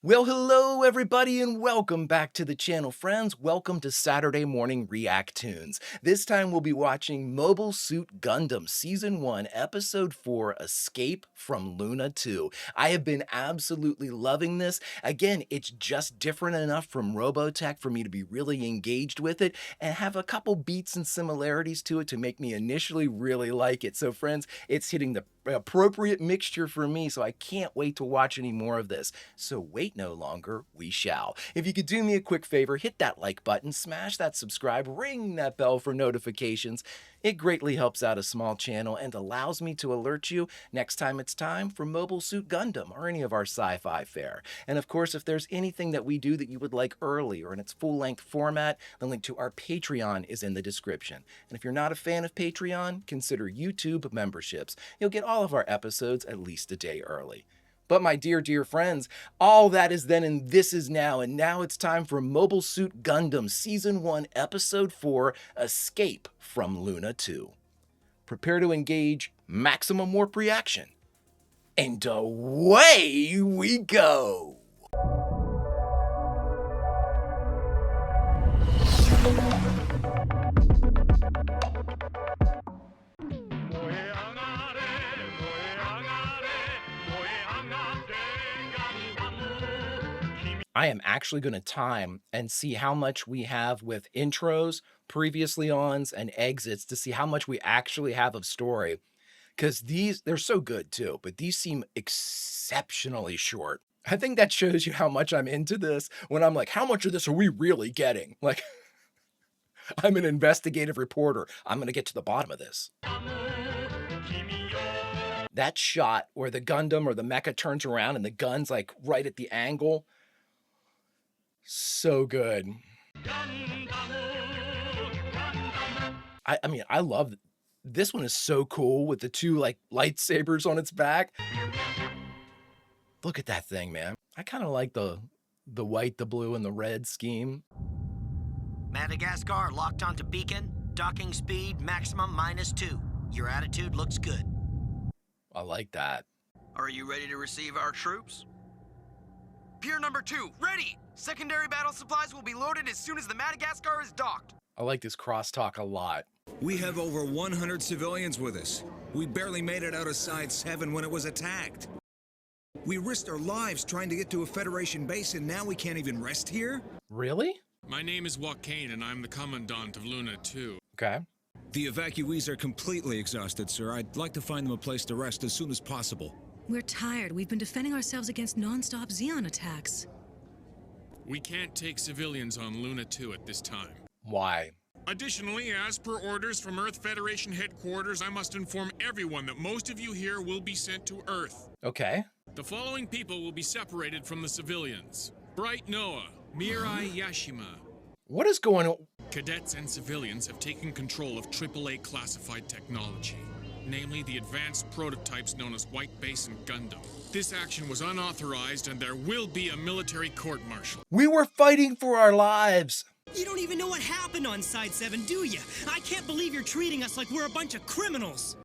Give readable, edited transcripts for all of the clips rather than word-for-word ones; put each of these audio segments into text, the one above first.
Well, hello everybody and welcome back to the channel, friends. Welcome to Saturday morning React-TOONS. This time we'll be watching Mobile Suit Gundam Season 1, Episode 4, Escape from Luna 2. I have been absolutely loving this. Again, it's just different enough from Robotech for me to be really engaged with it and have a couple beats and similarities to it to make me initially really like it. So friends, it's hitting the appropriate mixture for me, so I can't wait to watch any more of this. So wait no longer, we shall. If you could do me a quick favor, hit that like button, smash that subscribe, ring that bell for notifications. It greatly helps out a small channel and allows me to alert you next time it's time for Mobile Suit Gundam or any of our sci-fi fare. And of course, if there's anything that we do that you would like early or in its full-length format, the link to our Patreon is in the description. And if you're not a fan of Patreon, consider YouTube memberships. You'll get all of our episodes at least a day early. But my dear friends, all that is then and this is now, and now it's time for Mobile Suit Gundam Season 1, Episode 4, Escape from Luna 2. Prepare to engage maximum warp reaction. And away we go! I am actually going to time and see how much we have with intros, previously ons, and exits to see how much we actually have of story. Because they're so good too, but these seem exceptionally short. I think that shows you how much I'm into this when I'm like, how much of this are we really getting? Like, I'm an investigative reporter. I'm going to get to the bottom of this. That shot where the Gundam or the mecha turns around and the gun's like right at the angle. So good. I mean, I love this one. Is so cool with the two like lightsabers on its back. Look at that thing, man. I kind of like the white, the blue, and the red scheme. Madagascar locked onto beacon. Docking speed maximum -2. Your attitude looks good. I like that. Are you ready to receive our troops? Pier number 2, ready! Secondary battle supplies will be loaded as soon as the Madagascar is docked. I like this crosstalk a lot. We have over 100 civilians with us. We barely made it out of Side 7 when it was attacked. We risked our lives trying to get to a Federation base, and now we can't even rest here? Really? My name is Joaquin, and I'm the Commandant of Luna 2. Okay. The evacuees are completely exhausted, sir. I'd like to find them a place to rest as soon as possible. We're tired. We've been defending ourselves against non-stop Xeon attacks. We can't take civilians on Luna 2 at this time. Why? Additionally, as per orders from Earth Federation headquarters, I must inform everyone that most of you here will be sent to Earth. Okay. The following people will be separated from the civilians. Bright Noah, Mirai Yashima. What is going on? Cadets and civilians have taken control of AAA classified technology, namely the advanced prototypes known as White Basin Gundam. This action was unauthorized and there will be a military court-martial. We were fighting for our lives. You don't even know what happened on Side 7, do you? I can't believe you're treating us like we're a bunch of criminals.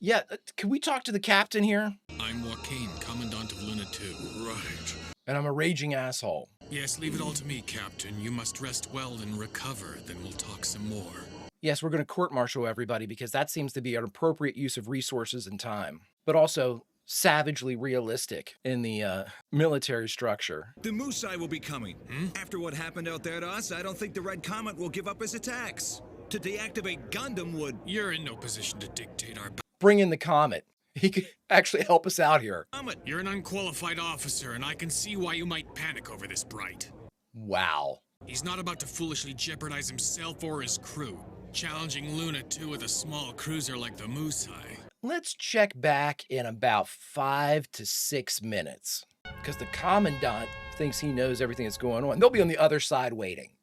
Yeah, can we talk to the captain here? I'm Joaquin, Commandant of Luna 2. Right. And I'm a raging asshole. Yes, leave it all to me, Captain. You must rest well and recover, then we'll talk some more. Yes, we're going to court-martial everybody because that seems to be an appropriate use of resources and time, but also savagely realistic in the military structure. The Musai will be coming. After what happened out there to us, I don't think the Red Comet will give up his attacks. To deactivate Gundam would... You're in no position to dictate our... Bring in the Comet. He could actually help us out here. You're an unqualified officer, and I can see why you might panic over this, Bright. Wow. He's not about to foolishly jeopardize himself or his crew, challenging Luna 2 with a small cruiser like the Musai. Let's check back in about 5 to 6 minutes, because the Commandant thinks he knows everything that's going on. They'll be on the other side waiting.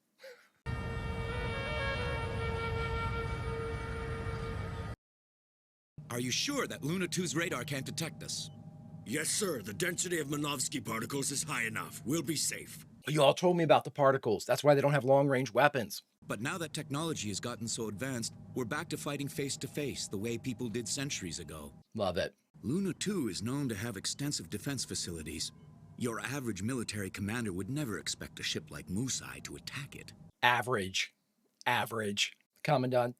Are you sure that Luna 2's radar can't detect us? Yes, sir. The density of Minovsky particles is high enough. We'll be safe. You all told me about the particles. That's why they don't have long-range weapons. But now that technology has gotten so advanced, we're back to fighting face-to-face the way people did centuries ago. Love it. Luna 2 is known to have extensive defense facilities. Your average military commander would never expect a ship like Musai to attack it. Average. Average. Commandant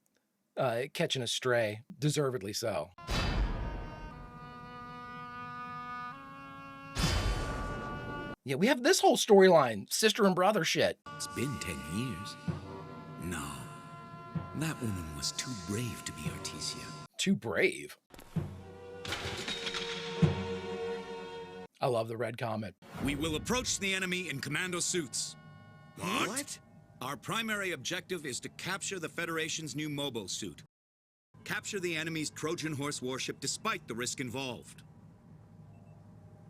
catching a stray. Deservedly so. Yeah, we have this whole storyline. Sister and brother shit. It's been 10 years. No. That woman was too brave to be Artesia. Too brave. I love the red comet. We will approach the enemy in commando suits. What? Our primary objective is to capture the Federation's new mobile suit. Capture the enemy's Trojan horse warship despite the risk involved.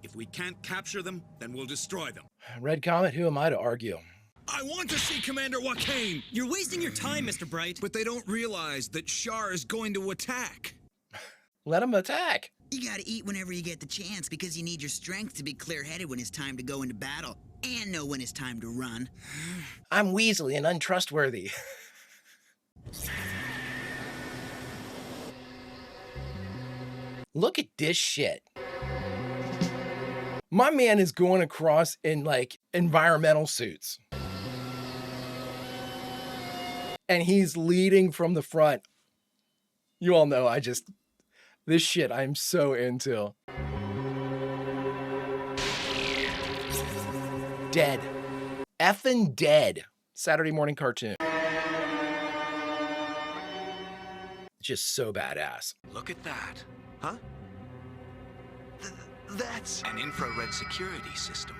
If we can't capture them, then we'll destroy them. Red comet, who am I to argue? I want to see Commander Joaquin! You're wasting your time, Mr. Bright. But they don't realize that Shar is going to attack. Let him attack. You gotta eat whenever you get the chance because you need your strength to be clear-headed when it's time to go into battle and know when it's time to run. I'm weaselly and untrustworthy. Look at this shit. My man is going across in like environmental suits. And he's leading from the front. You all know this shit I'm so into. Dead. Effing dead. Saturday morning cartoon. Just so badass. Look at that. Huh? That's an infrared security system.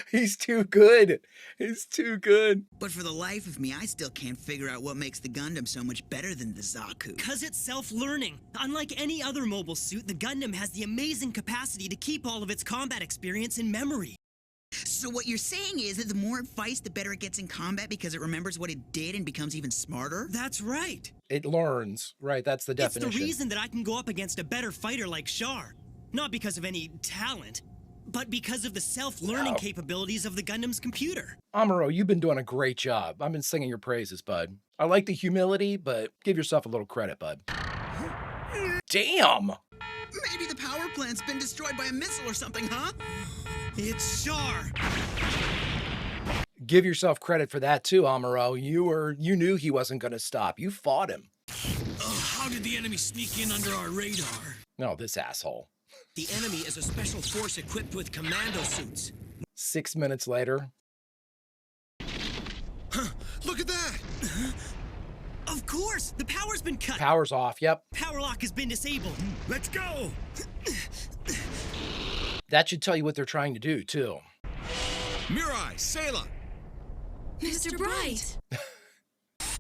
He's too good. He's too good. But for the life of me, I still can't figure out what makes the Gundam so much better than the Zaku. Cause it's self-learning. Unlike any other mobile suit, the Gundam has the amazing capacity to keep all of its combat experience in memory. So what you're saying is that the more it fights, the better it gets in combat because it remembers what it did and becomes even smarter? That's right. It learns. Right, that's the definition. It's the reason that I can go up against a better fighter like Shar. Not because of any talent, but because of the self-learning capabilities of the Gundam's computer. Amuro, you've been doing a great job. I've been singing your praises, bud. I like the humility, but give yourself a little credit, bud. Damn! Maybe the power plant's been destroyed by a missile or something, huh? It's Shar! Give yourself credit for that too, Amuro. You knew he wasn't gonna stop. You fought him. How did the enemy sneak in under our radar? No, this asshole. The enemy is a special force equipped with commando suits. 6 minutes later. Huh, look at that! Of course! The power's been cut! Power's off, yep. Power lock has been disabled. Let's go! That should tell you what they're trying to do, too. Mirai, Sayla! Mr. Bright!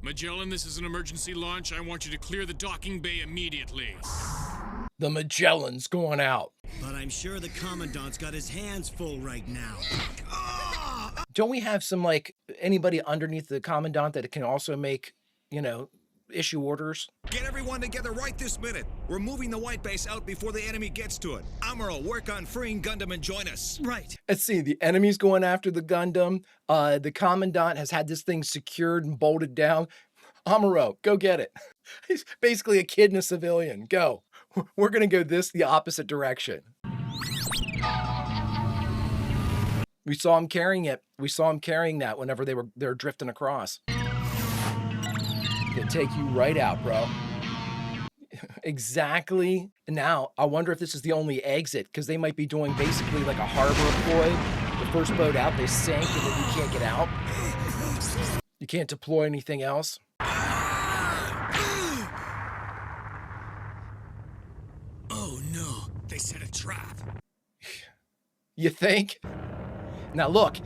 Magellan, this is an emergency launch. I want you to clear the docking bay immediately. The Magellan's going out. But I'm sure the Commandant's got his hands full right now. Don't we have some, like, anybody underneath the Commandant that can also make, issue orders? Get everyone together right this minute. We're moving the white base out before the enemy gets to it. Amuro, work on freeing Gundam and join us. Right. Let's see, the enemy's going after the Gundam. The Commandant has had this thing secured and bolted down. Amuro, go get it. He's basically a kid and a civilian. Go. We're going to go the opposite direction. We saw him carrying it. We saw him carrying that whenever they're drifting across. It'll take you right out, bro. Exactly. Now, I wonder if this is the only exit, because they might be doing basically like a harbor deploy. The first boat out, they sink, and then you can't get out. You can't deploy anything else. Oh no, they set a trap. You think? Now look,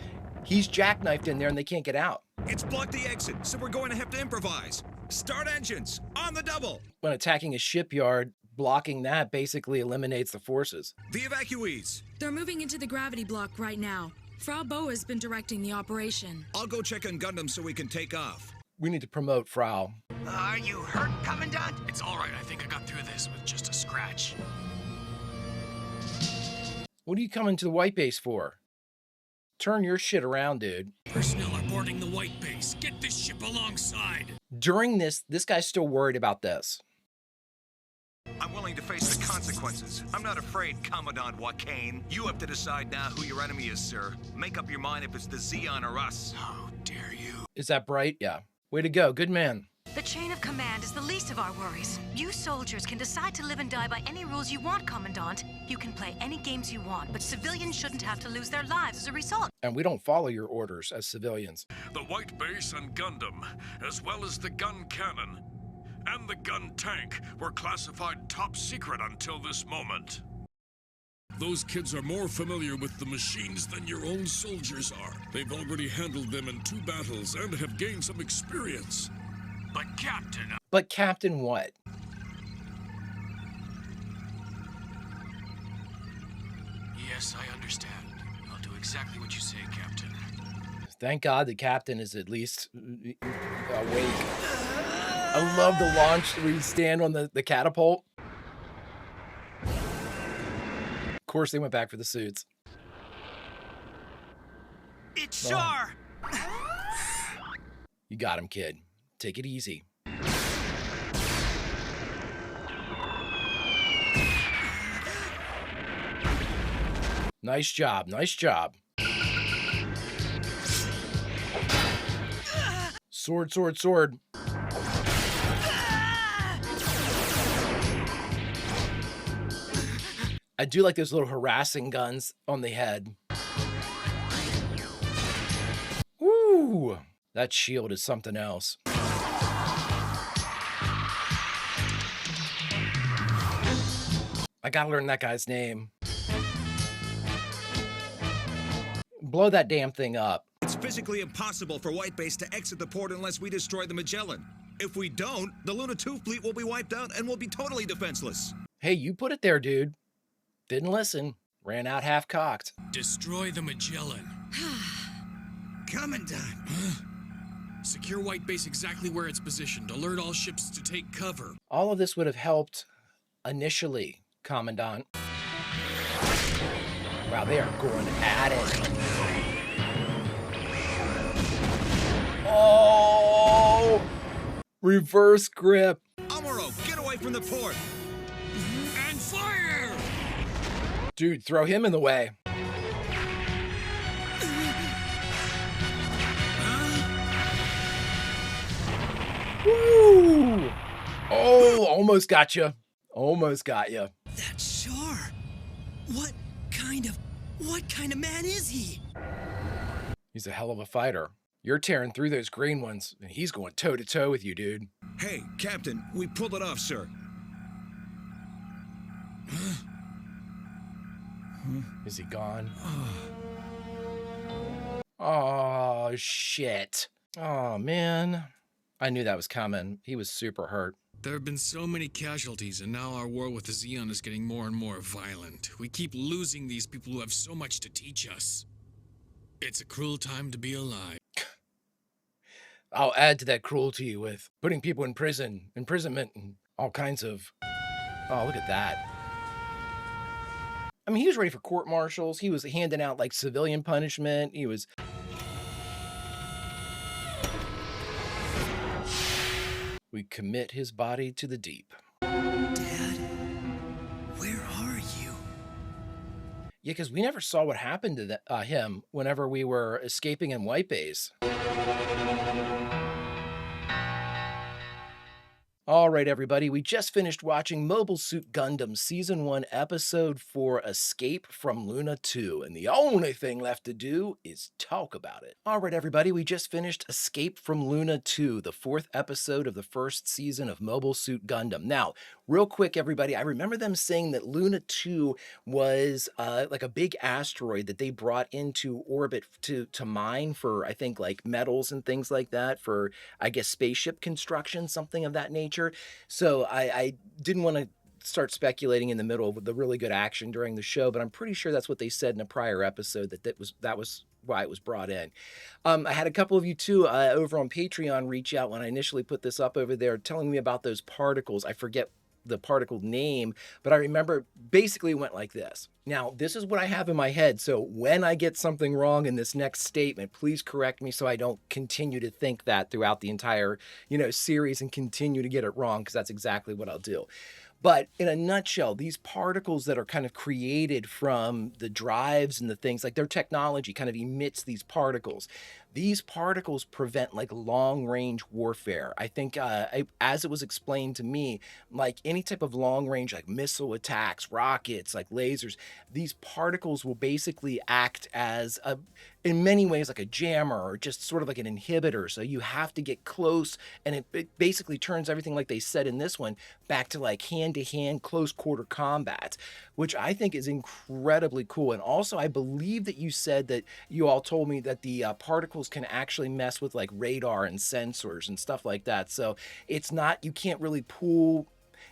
he's jackknifed in there and they can't get out. It's blocked the exit, so we're going to have to improvise. Start engines, on the double. When attacking a shipyard, blocking that basically eliminates the forces. The evacuees. They're moving into the gravity block right now. Frau Boa has been directing the operation. I'll go check on Gundam so we can take off. We need to promote Frau. Are you hurt, Commandant? It's all right. I think I got through this with just a scratch. What are you coming to the white base for? Turn your shit around, dude. Personnel are boarding the white base. Get this ship alongside. During this guy's still worried about this. I'm willing to face the consequences. consequences. I'm not afraid, Commandant Joaquin. You have to decide now who your enemy is, sir. Make up your mind if it's the Zeon or us. How dare you? Is that Bright? Yeah. Way to go. Good man. The chain of command is the least of our worries. You soldiers can decide to live and die by any rules you want, Commandant. You can play any games you want, but civilians shouldn't have to lose their lives as a result. And we don't follow your orders as civilians. The White Base and Gundam, as well as the gun cannon and the gun tank, were classified top secret until this moment. Those kids are more familiar with the machines than your own soldiers are. They've already handled them in 2 battles and have gained some experience. But Captain... But Captain what? Yes, I understand. I'll do exactly what you say, Captain. Thank God the captain is at least awake. I love the launch where you stand on the catapult. Of course they went back for the suits. It's Char! You got him, kid. Take it easy. Nice job. Nice job. Sword, sword, sword. I do like those little harassing guns on the head. Woo! That shield is something else. I gotta learn that guy's name. Blow that damn thing up. It's physically impossible for White Base to exit the port unless we destroy the Magellan. If we don't, the Luna 2 fleet will be wiped out and we'll be totally defenseless. Hey, you put it there, dude. Didn't listen. Ran out half-cocked. Destroy the Magellan. Commandant. Secure White Base exactly where it's positioned. Alert all ships to take cover. All of this would have helped initially, Commandant. Wow, they are going at it. Oh! Reverse grip. Amuro, get away from the port. And fire! Dude, throw him in the way. Woo! Oh, almost got you. Almost got you. That's Char. What kind of man is he? He's a hell of a fighter. You're tearing through those green ones, and he's going toe-to-toe with you, dude. Hey, Captain, we pulled it off, sir. Is he gone? Oh, shit. Oh, man. I knew that was coming. He was super hurt. There have been so many casualties, and now our war with the Zeon is getting more and more violent. We keep losing these people who have so much to teach us. It's a cruel time to be alive. I'll add to that cruelty with putting people in prison, imprisonment, and all kinds of... Oh, look at that. I mean, he was ready for court-martials. He was handing out, like, civilian punishment. He was... We commit his body to the deep. Dad, where are you? Yeah, because we never saw what happened to him whenever we were escaping in White Base. All right, everybody, we just finished watching Mobile Suit Gundam Season 1, Episode 4, Escape from Luna 2, and the only thing left to do is talk about it. All right, everybody, we just finished Escape from Luna 2, the 4th episode of the 1st season of Mobile Suit Gundam. Now, real quick, everybody, I remember them saying that Luna 2 was like a big asteroid that they brought into orbit to mine for, I think, like metals and things like that for, I guess, spaceship construction, something of that nature. So I didn't want to start speculating in the middle of the really good action during the show, but I'm pretty sure that's what they said in a prior episode, that was why it was brought in. I had a couple of you too over on Patreon reach out when I initially put this up over there, telling me about those particles. I forget the particle name, but I remember basically it went like this. Now, this is what I have in my head, so when I get something wrong in this next statement, please correct me so I don't continue to think that throughout the entire, series and continue to get it wrong, because that's exactly what I'll do. But in a nutshell, these particles that are kind of created from the drives and the things, like their technology kind of emits these particles. These particles prevent like long range warfare. I think, as it was explained to me, like any type of long range, like missile attacks, rockets, like lasers, these particles will basically act as a, in many ways, like a jammer or just sort of like an inhibitor. So you have to get close, and it basically turns everything, like they said in this one, back to like hand to hand, close quarter combat, which I think is incredibly cool. And also, I believe that you said that you all told me that the particles can actually mess with like radar and sensors and stuff like that. So it's not, you can't really pull,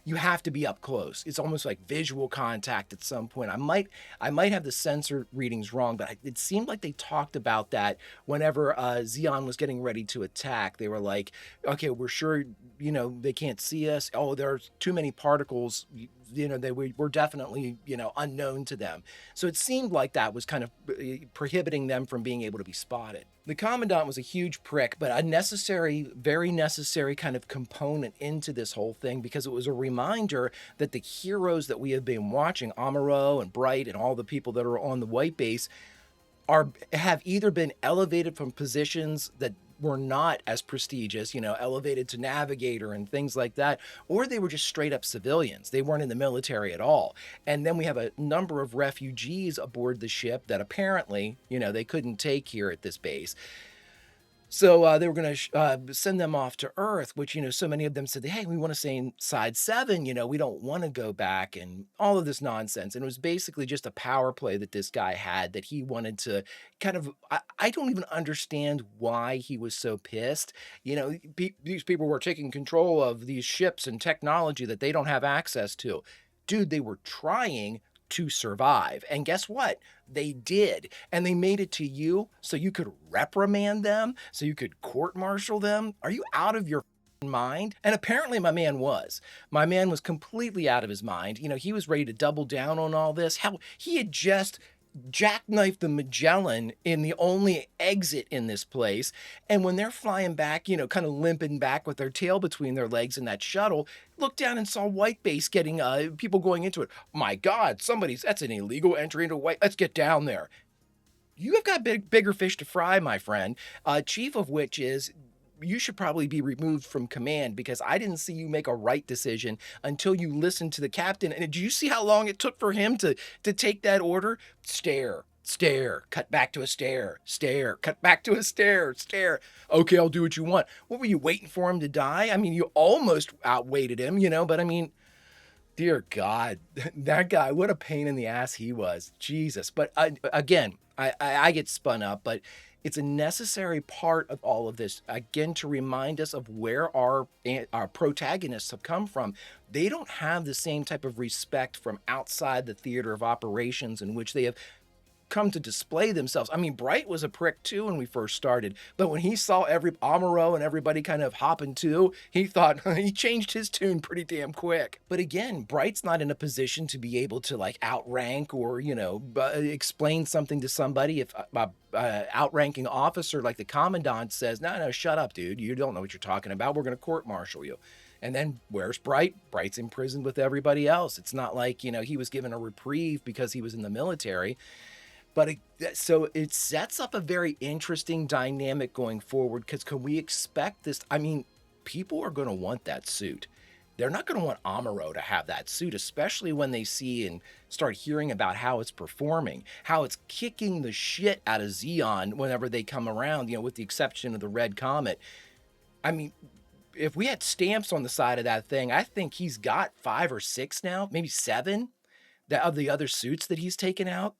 you have to be up close. It's almost like visual contact at some point. I might have the sensor readings wrong, but it seemed like they talked about that whenever Xeon was getting ready to attack. They were like, okay, we're sure, they can't see us. Oh, there's too many particles. They were definitely, unknown to them. So it seemed like that was kind of prohibiting them from being able to be spotted. The Commandant was a huge prick, but a necessary, very necessary kind of component into this whole thing, because it was a reminder that the heroes that we have been watching, Amuro and Bright and all the people that are on the White Base, have either been elevated from positions that were not as prestigious, elevated to navigator and things like that, or they were just straight up civilians. They weren't in the military at all. And then we have a number of refugees aboard the ship that apparently, they couldn't take here at this base. So they were going to send them off to Earth, which, so many of them said, hey, we want to stay inside 7, we don't want to go back, and all of this nonsense. And it was basically just a power play that this guy had, that he wanted to kind of, I don't even understand why he was so pissed. These people were taking control of these ships and technology that they don't have access to. Dude, they were trying to survive. And guess what? They did. And they made it to you so you could reprimand them, so you could court-martial them. Are you out of your mind? And apparently my man was. My man was completely out of his mind. He was ready to double down on all this. Hell, he had just jackknifed the Magellan in the only exit in this place. And when they're flying back, kind of limping back with their tail between their legs in that shuttle, looked down and saw White Base getting people going into it. My God, that's an illegal entry into White. Let's get down there. You have got bigger fish to fry, my friend. Chief of which is, you should probably be removed from command, because I didn't see you make a right decision until you listened to the captain. And did you see how long it took for him to take that order? Stare, cut back to a stare, cut back to a stare. Okay, I'll do what you want. What were you, waiting for him to die? I mean, you almost outweighted him, but I mean, dear God, that guy, what a pain in the ass he was. Jesus. But again, I get spun up, but it's a necessary part of all of this, again, to remind us of where our protagonists have come from. They don't have the same type of respect from outside the theater of operations in which they have come to display themselves. I mean, Bright was a prick too when we first started, but when he saw Amuro and everybody kind of hopping to, he thought, he changed his tune pretty damn quick. But again, Bright's not in a position to be able to like outrank or, explain something to somebody. If outranking officer like the Commandant says, no, shut up, dude. You don't know what you're talking about. We're going to court-martial you. And then where's Bright? Bright's imprisoned with everybody else. It's not like, he was given a reprieve because he was in the military. But so it sets up a very interesting dynamic going forward, because can we expect this? I mean, people are going to want that suit. They're not going to want Amuro to have that suit, especially when they see and start hearing about how it's performing, how it's kicking the shit out of Xeon whenever they come around, with the exception of the Red Comet. I mean, if we had stamps on the side of that thing, I think he's got 5 or 6 now, maybe 7 of the other suits that he's taken out.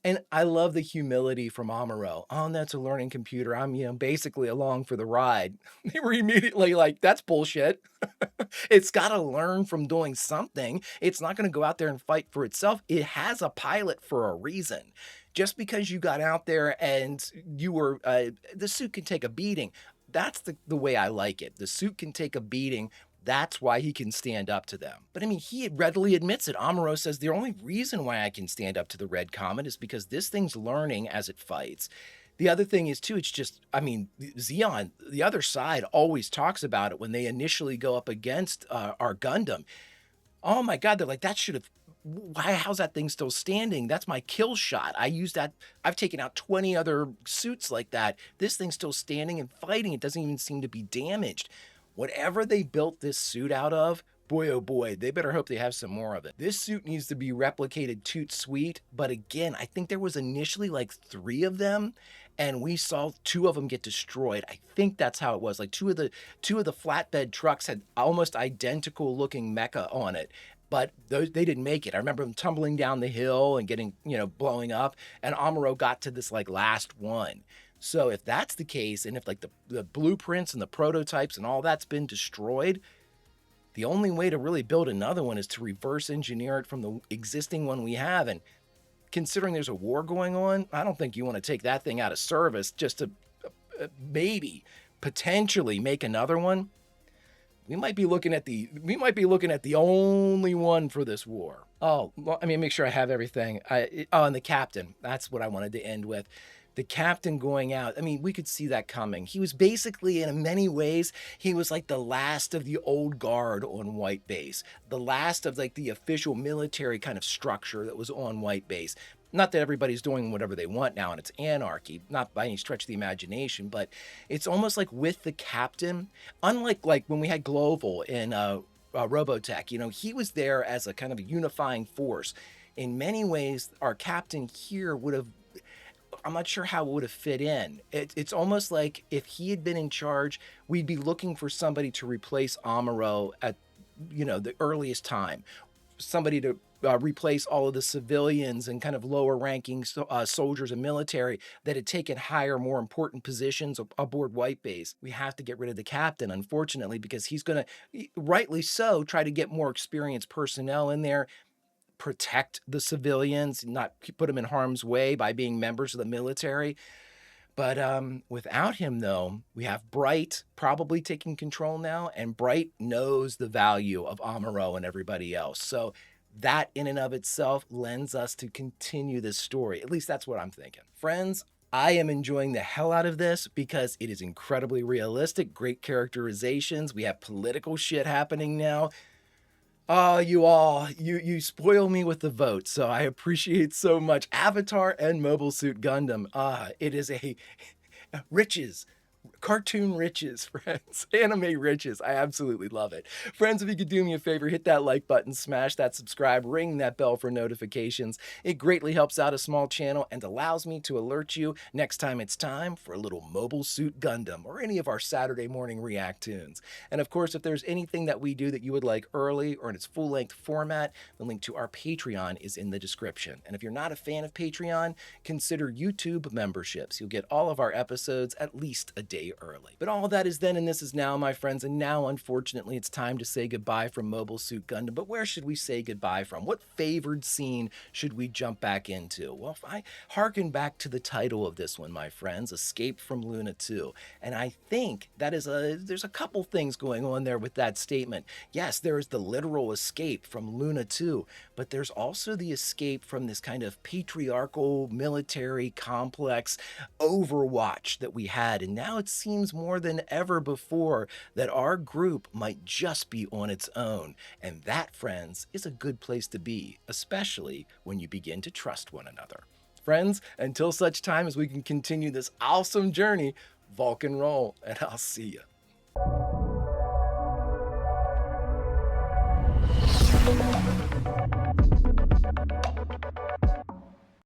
And I love the humility from Amuro. Oh, that's a learning computer. I'm, basically along for the ride. They were immediately like, that's bullshit. It's got to learn from doing something. It's not going to go out there and fight for itself. It has a pilot for a reason. Just because you got out there and you were, the suit can take a beating. That's the way I like it. The suit can take a beating. That's why he can stand up to them. But I mean, he readily admits it. Amuro says the only reason why I can stand up to the Red Comet is because this thing's learning as it fights. The other thing is too, it's just, I mean, Xeon, the other side always talks about it when they initially go up against our Gundam. Oh my God, they're like, that should have, why, how's that thing still standing? That's my kill shot. I use that. I've taken out 20 other suits like that. This thing's still standing and fighting. It doesn't even seem to be damaged. Whatever they built this suit out of, boy, oh boy, they better hope they have some more of it. This suit needs to be replicated toot sweet. But again, I think there was initially like 3 of them, and we saw 2 of them get destroyed. I think that's how it was. Like two of the flatbed trucks had almost identical looking mecha on it, but those, they didn't make it. I remember them tumbling down the hill and getting, blowing up, and Amuro got to this like last one. So if that's the case, and if like the blueprints and the prototypes and all that's been destroyed, the only way to really build another one is to reverse engineer it from the existing one we have. And considering there's a war going on, I don't think you want to take that thing out of service just to maybe potentially make another one. We might be looking at the only one for this war. Oh, well, I mean, make sure I have everything. And the captain. That's what I wanted to end with. The captain going out. I mean, we could see that coming. He was basically, in many ways, he was like the last of the old guard on White Base, the last of like the official military kind of structure that was on White Base. Not that everybody's doing whatever they want now and it's anarchy, not by any stretch of the imagination, but it's almost like with the captain, unlike like when we had Global in Robotech, he was there as a kind of a unifying force. In many ways, our captain here would have, I'm not sure how it would have fit in. It's almost like if he had been in charge, we'd be looking for somebody to replace Amuro at, the earliest time. Somebody to replace all of the civilians and kind of lower ranking soldiers and military that had taken higher, more important positions aboard White Base. We have to get rid of the captain, unfortunately, because he's going to, rightly so, try to get more experienced personnel in there, protect the civilians, not put them in harm's way by being members of the military. But without him, though, we have Bright probably taking control now, and Bright knows the value of Amuro and everybody else. So that in and of itself lends us to continue this story. At least that's what I'm thinking. Friends, I am enjoying the hell out of this because it is incredibly realistic, great characterizations. We have political shit happening now. Oh, you spoil me with the vote, so I appreciate so much. Avatar and Mobile Suit Gundam. It is a riches. Cartoon riches, friends. Anime riches. I absolutely love it. Friends, if you could do me a favor, hit that like button, smash that subscribe, ring that bell for notifications. It greatly helps out a small channel and allows me to alert you next time it's time for a little Mobile Suit Gundam or any of our Saturday morning React tunes. And of course, if there's anything that we do that you would like early or in its full-length format, the link to our Patreon is in the description. And if you're not a fan of Patreon, consider YouTube memberships. You'll get all of our episodes at least a day early. But all that is then and this is now, my friends, and now unfortunately it's time to say goodbye from Mobile Suit Gundam. But where should we say goodbye from? What favored scene should we jump back into? Well, if I harken back to the title of this one, my friends, Escape from Luna 2. And I think that is there's a couple things going on there with that statement. Yes, there is the literal escape from Luna 2, but there's also the escape from this kind of patriarchal military complex Overwatch that we had. And now it seems more than ever before that our group might just be on its own. And that, friends, is a good place to be, especially when you begin to trust one another. Friends, until such time as we can continue this awesome journey, Vulcan roll, and I'll see you.